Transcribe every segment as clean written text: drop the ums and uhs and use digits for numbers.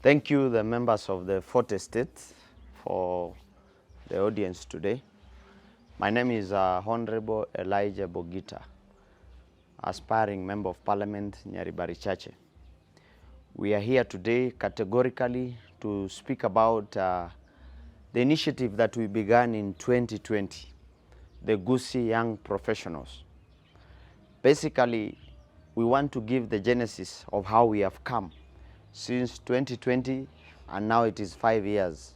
Thank you, the members of the Fourth Estate, for the audience today. My name is Honorable Elijah Bogita, aspiring Member of Parliament, Echate. We are here today categorically to speak about the initiative that we began in 2020, the Gusii Young Professionals. Basically, we want to give the genesis of how we have come since 2020, and now it is 5 years.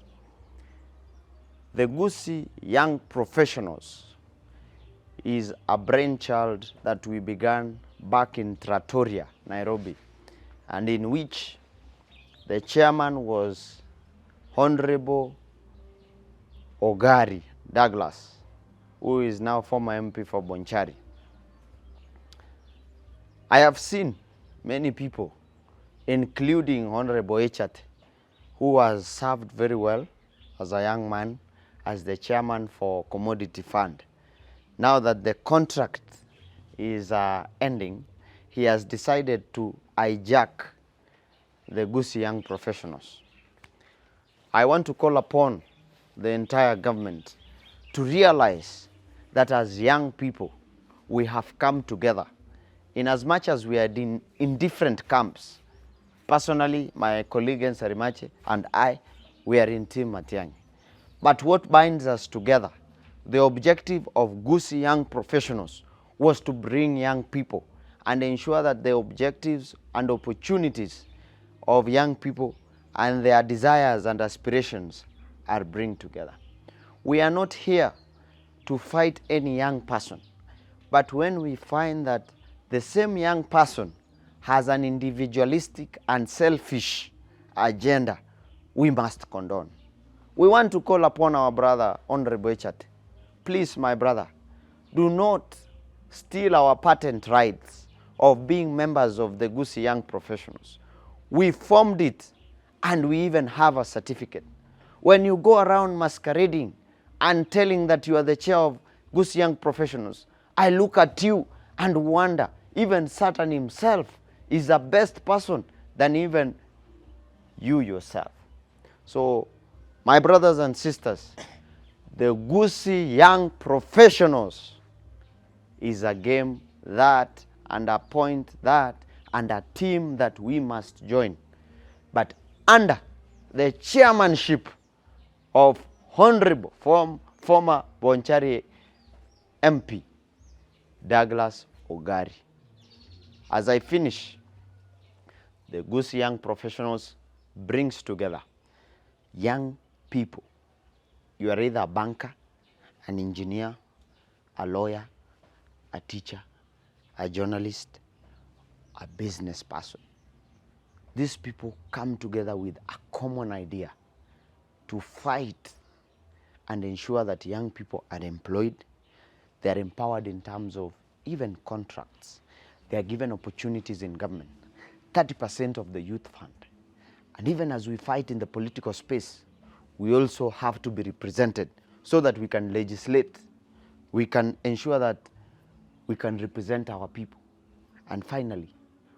The Gusii Young Professionals is a brainchild that we began back in Trattoria, Nairobi, and in which the chairman was Honorable Ogari Douglas, who is now former MP for Bonchari. I have seen many people, including Honorable Echate, who has served very well as a young man as the chairman for Commodity Fund. Now that the contract is ending, he has decided to hijack the Gusii Young Professionals. I want to call upon the entire government to realize that as young people, we have come together in as much as we are in different camps. Personally, my colleague Nsarimache and I, we are in Team Matiang'i. But what binds us together, the objective of Gusii Young Professionals was to bring young people and ensure that the objectives and opportunities of young people and their desires and aspirations are bring together. We are not here to fight any young person, but when we find that the same young person has an individualistic and selfish agenda, we must condone. We want to call upon our brother, Honorable Echate. Please, my brother, do not steal our patent rights of being members of the Gusii Young Professionals. We formed it, and we even have a certificate. When you go around masquerading and telling that you are the chair of Gusii Young Professionals, I look at you and wonder, even Satan himself is the best person than even you yourself. So, my brothers and sisters, the Gusii Young Professionals is a game that, and a point that, and a team that we must join. But under the chairmanship of Honorable former Bonchari MP, Douglas Ogari. As I finish, the Gusii Young Professionals brings together young people. You are either a banker, an engineer, a lawyer, a teacher, a journalist, a business person. These people come together with a common idea to fight and ensure that young people are employed, they are empowered in terms of even contracts. They are given opportunities in government, 30% of the youth fund. And even as we fight in the political space, we also have to be represented so that we can legislate. We can ensure that we can represent our people. And finally,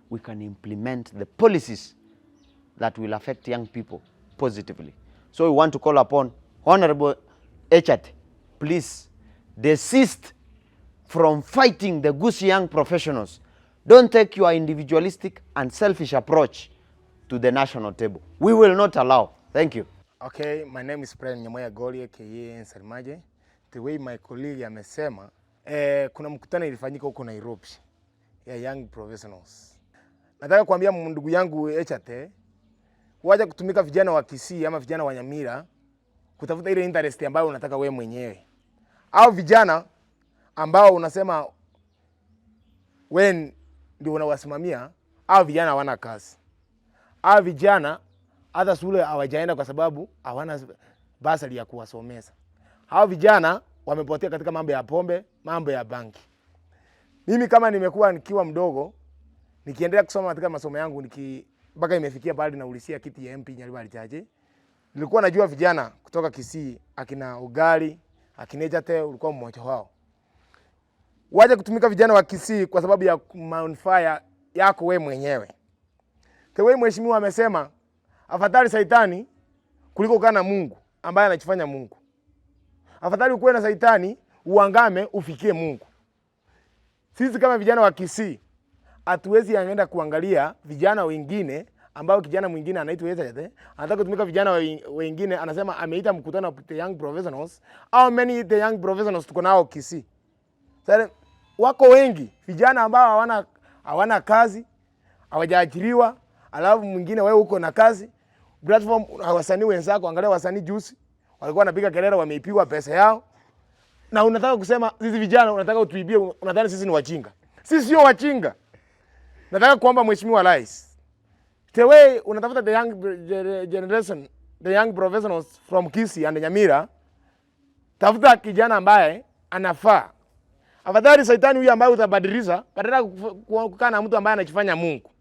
we can implement the policies that will affect young people positively. So we want to call upon Honorable Echate, please desist from fighting the Gusii Young Professionals. Don't take your individualistic and selfish approach to the national table. We will not allow. Thank you. Okay, my name is Brian Nyamoya Goli aka Nsarimaje. The way my colleague amesema, kuna mkutano ilifanyika huko Nairobi ya Young Professionals. Nataka kuambia ndugu yangu Echate, waje kutumika vijana wa Kisii ama vijana wa Nyamira kutafuta ile interest ambayo unataka wewe mwenyewe. Au vijana ambao unasema when ndio unawasimamia, au vijana hawana kazi. Au vijana hata shule hawajaenda kwa sababu hawana basari ya kuwasomeza. Hao vijana wamepotea katika mambo ya pombe, mambo ya banki. Mimi kama nimekuwa nikiwa mdogo, nikiendelea kusoma katika masomo yangu mpaka imefikia pale na ulisia kiti ya MP Echate. Nilikuwa najua vijana kutoka Kisii, akina Ogari, akina Echate, ulikuwa mmoja wao. Waje kutumika vijana wa Kisii kwa sababu ya manufaa yako wewe mwenyewe. Kwa hiyo mheshimiwa amesema Afadhali Saitani kuliko kukaa na Mungu ambaye anachifanya Mungu. Afadhali ukuwe na Saitani uangame ufikie Mungu. Sisi kama vijana wa Kisii hatuwezi anaenda kuangalia vijana wengine ambao kijana mwingine anaitwa Echate anataka kutumika vijana wengine, anasema ameita mkutano wa the young professionals. How many the young professionals tuko nao Kisii? Sasa wako wengi vijana ambao hawana kazi, hawajaajiriwa, alafu mwingine wewe uko na kazi. Platform wasanii wenzako, angalia wasanii juzi walikuwa wanapiga kelele wameipigwa pesa yao. Na unataka kusema sisi vijana unataka utuibie, unadhani sisi ni wajinga. Sisi sio wajinga. Nataka kuomba Mheshimiwa Rais, the way unatafuta the young generation, the young professionals from Kisii and Nyamira, tafuta kijana ambaye anafaa. Afadhali Saitani huyu ambaye utabadilisha badala kukaa na mtu ambaye anachifanya Mungu.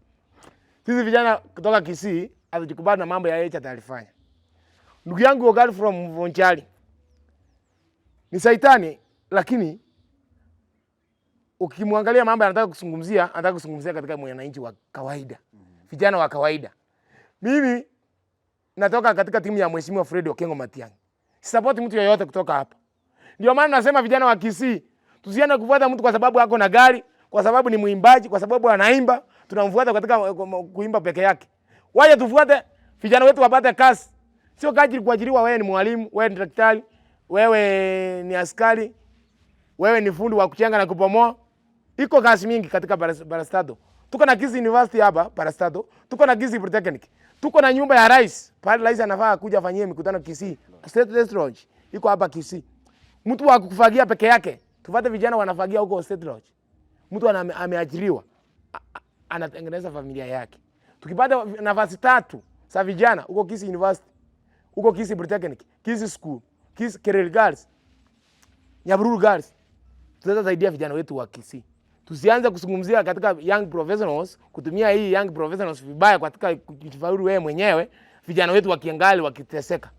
Sisi vijana kutoka Kisii hatukubali na mambo ya Echate alifanya. Ndugu yangu Ogali from Vonchali ni Saitani, lakini ukimwangalia mambo anataka kuzungumzia katika mwananchi wa kawaida. Vijana wa kawaida. Mimi natoka katika timu ya Mheshimiwa Fred Okengo Matiang'i. Support mtu yeyote kutoka hapa. Ndio maana nasema vijana wa Kisii tusiende kufuata mtu kwa sababu ako na gari, kwa sababu ni muimbaji, kwa sababu anaimba, tunamfuata katika kuimba peke yake. Waje tufuate vijana wetu wapate kazi. Sio kazi kuajiriwa wewe ni mwalimu, wewe ni daktari, wewe ni askari, wewe ni fundi wa kuchenga na kupomoa. Iko kazi mingi katika Parastato. Tuko na Kisii University hapa Parastato, tuko na Kisii Polytechnic. Tuko na nyumba ya rais. Pale rais anafaa kuja afanyie mikutano Kisii. State Lodge iko hapa Kisii. Mtu wa kufagia peke yake. Tufuate vijana wanafagia huko State Lodge. Mtu ameajiriwa anatengeneza familia yake. Tukipata nafasi 3 za vijana huko Kisii University, huko Kisii Polytechnic, Kisii School, Kisii Kerel Girls, Nyabururu Girls, tutaweza saidia vijana wetu wa Kisii. Tusianze kuzungumzia katika young professionals, kutumia hii young professionals vibaya katika kujifaulu wewe mwenyewe, vijana wetu wakiangali wakiteseka.